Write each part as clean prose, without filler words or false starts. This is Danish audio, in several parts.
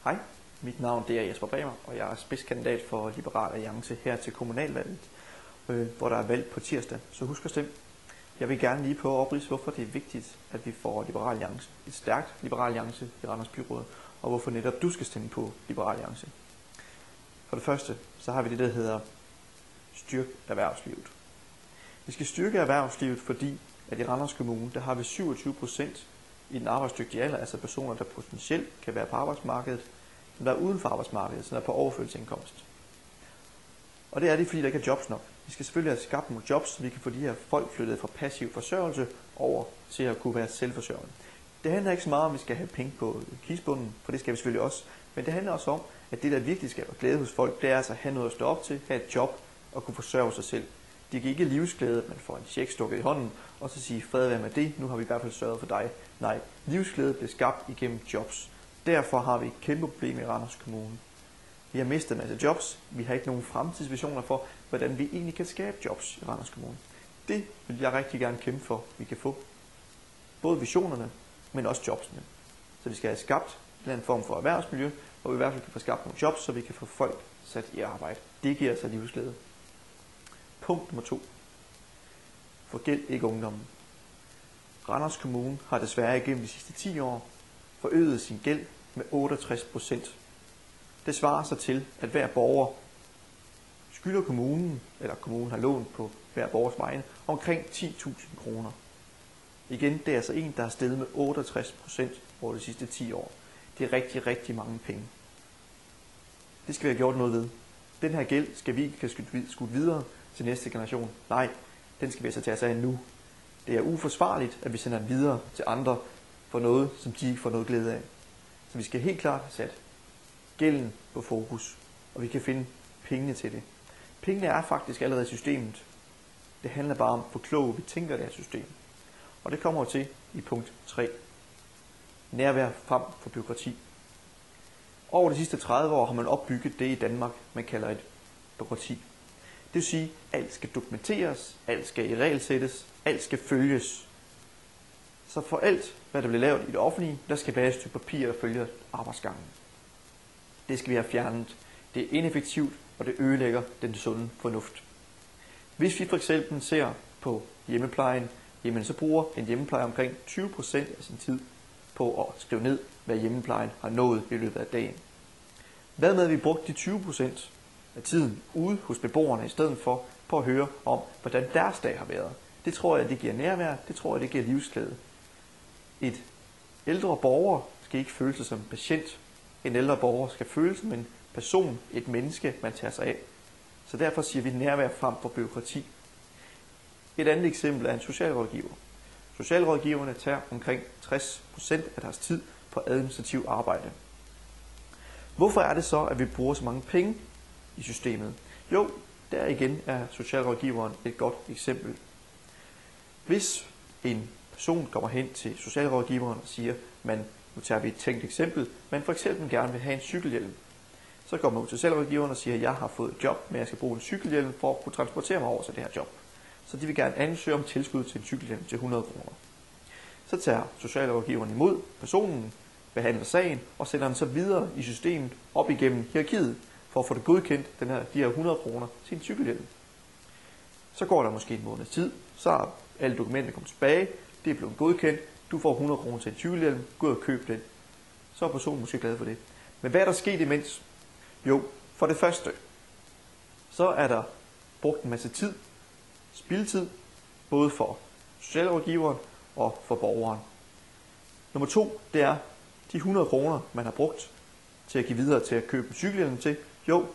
Hej, mit navn det er Jesper Bremer, og jeg er spidskandidat for Liberal Alliance her til kommunalvalget, hvor der er valg på tirsdag. Så husk at stemme. Jeg vil gerne lige prøve at opridse, hvorfor det er vigtigt, at vi får Liberal Alliance, et stærkt Liberal Alliance i Randers Byråd, og hvorfor netop du skal stemme på Liberal Alliance. For det første, så har vi det, der hedder styrk erhvervslivet. Vi skal styrke erhvervslivet, fordi at i Randers Kommune, der har vi 27% i den arbejdsdygtige alder, altså personer, der potentielt kan være på arbejdsmarkedet, som der er uden for arbejdsmarkedet, som er på overførselsindkomst. Og det er det, fordi der ikke er jobs nok. Vi skal selvfølgelig have skabt nogle jobs, så vi kan få de her folk flyttet fra passiv forsørgelse over til at kunne være selvforsørgende. Det handler ikke så meget om, at vi skal have penge på kisbunden, for det skal vi selvfølgelig også. Men det handler også om, at det, der virkelig skaber glæde hos folk, det er altså at have noget at stå op til, have et job og kunne forsørge sig selv. Det giver ikke livsglæde, at man får en check stukket i hånden, og så sige, fred være med det, nu har vi i hvert fald sørget for dig. Nej, livsglæde bliver skabt igennem jobs. Derfor har vi et kæmpe problem i Randers Kommune. Vi har mistet en masse jobs, vi har ikke nogen fremtidsvisioner for, hvordan vi egentlig kan skabe jobs i Randers Kommune. Det vil jeg rigtig gerne kæmpe for, vi kan få. Både visionerne, men også jobsene. Så vi skal have skabt en eller anden form for erhvervsmiljø, hvor vi i hvert fald kan få skabt nogle jobs, så vi kan få folk sat i arbejde. Det giver altså livsglæde. Punkt nummer 2. Forgæld ikke ungdommen. Randers Kommune har desværre igennem de sidste 10 år forøget sin gæld med 68%. Det svarer sig til, at hver borger skylder kommunen, eller kommunen har lånt på hver borgers vegne, omkring 10.000 kroner. Igen, det er altså en, der har steget med 68% over de sidste 10 år. Det er rigtig, rigtig mange penge. Det skal vi have gjort noget ved. Den her gæld skal vi ikke have skudt videre til næste generation. Nej, den skal vi altså tage os af nu. Det er uforsvarligt, at vi sender den videre til andre for noget, som de ikke får noget glæde af. Så vi skal helt klart have sat gælden på fokus, og vi kan finde pengene til det. Pengene er faktisk allerede i systemet. Det handler bare om, hvor kloge vi tænker det her system. Og det kommer til i punkt 3. Nærvær frem for bureaukrati. Over de sidste 30 år har man opbygget det i Danmark, man kalder et bureaukrati. Det vil sige, at alt skal dokumenteres, alt skal i regel sættes, alt skal følges. Så for alt, hvad der bliver lavet i det offentlige, der skal være et stykke papir, der følger arbejdsgangen. Det skal vi have fjernet. Det er ineffektivt, og det ødelægger den sunde fornuft. Hvis vi for eksempel ser på hjemmeplejen, jamen så bruger en hjemmeplejer omkring 20% af sin tid på at skrive ned, hvad hjemmeplejen har nået i løbet af dagen. Hvad med, at vi brugte de 20% af tiden ude hos beboerne, i stedet for på at høre om, hvordan deres dag har været? Det tror jeg, det giver nærvær, det tror jeg, det giver livsglæde. Et ældre borger skal ikke føle sig som en patient. En ældre borger skal føle sig som en person, et menneske, man tager sig af. Så derfor siger vi nærvær frem for bureaukrati. Et andet eksempel er en socialrådgiver. Socialrådgiverne tager omkring 60% af deres tid på administrativ arbejde. Hvorfor er det så, at vi bruger så mange penge i systemet? Jo, der igen er socialrådgiveren et godt eksempel. Hvis en person kommer hen til socialrådgiveren og siger, nu tager vi et tænkt eksempel, man for eksempel gerne vil have en cykelhjelm. Så kommer man til socialrådgiveren og siger, at jeg har fået et job, men jeg skal bruge en cykelhjelm for at kunne transportere mig over til det her job. Så de vil gerne ansøge om tilskud til en cykelhjelm til 100 kroner. Så tager socialrådgiveren imod personen, behandler sagen og sender den så videre i systemet op igennem hierarkiet for at få det godkendt, de her 100 kroner til en cykelhjelm. Så går der måske en måneds tid, så er alle dokumenter kommet tilbage, det er blevet godkendt, du får 100 kroner til en cykelhjelm, gå ud og køb den. Så er personen måske glad for det. Men hvad er der sket imens? Jo, for det første, så er der brugt en masse tid, spildtid, både for socialrådgiveren og for borgeren. Nummer 2, det er de 100 kroner, man har brugt til at give videre til at købe en cykelhjelm til. Jo,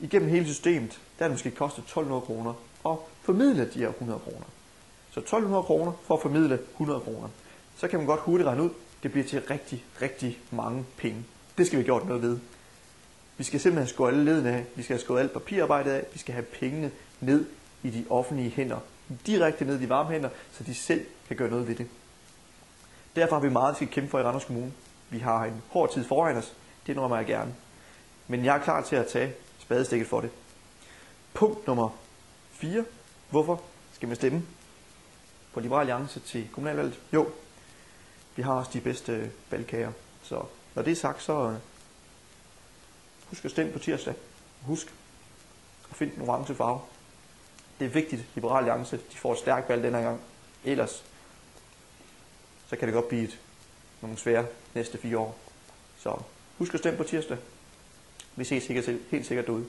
igennem hele systemet, der er det måske kostet 1200 kroner at formidle de her 100 kroner. Så 1200 kroner for at formidle 100 kroner. Så kan man godt hurtigt regne ud, det bliver til rigtig, rigtig mange penge. Det skal vi have gjort noget ved. Vi skal simpelthen skåre alle ledene af, vi skal have skåret alt papirarbejdet af, vi skal have pengene ned i de offentlige hænder. Direkte ned i de varme hænder, så de selv kan gøre noget ved det. Derfor har vi meget, vi skal kæmpe for i Randers Kommune. Vi har en hård tid foran os, det indrømmer jeg gerne. Men jeg er klar til at tage spadestikket for det. Punkt nummer 4. Hvorfor skal man stemme på Liberal Alliance til kommunalvalget? Jo, vi har også de bedste valgkager. Så når det er sagt, så Husk at stemme på tirsdag. Husk at finde den orange farve. Det er vigtigt, Liberal Alliance de får et stærkt valg denne gang. Ellers så kan det godt blive nogle svære næste 4 år. Så husk at stemme på tirsdag. Vi ses helt sikkert derude.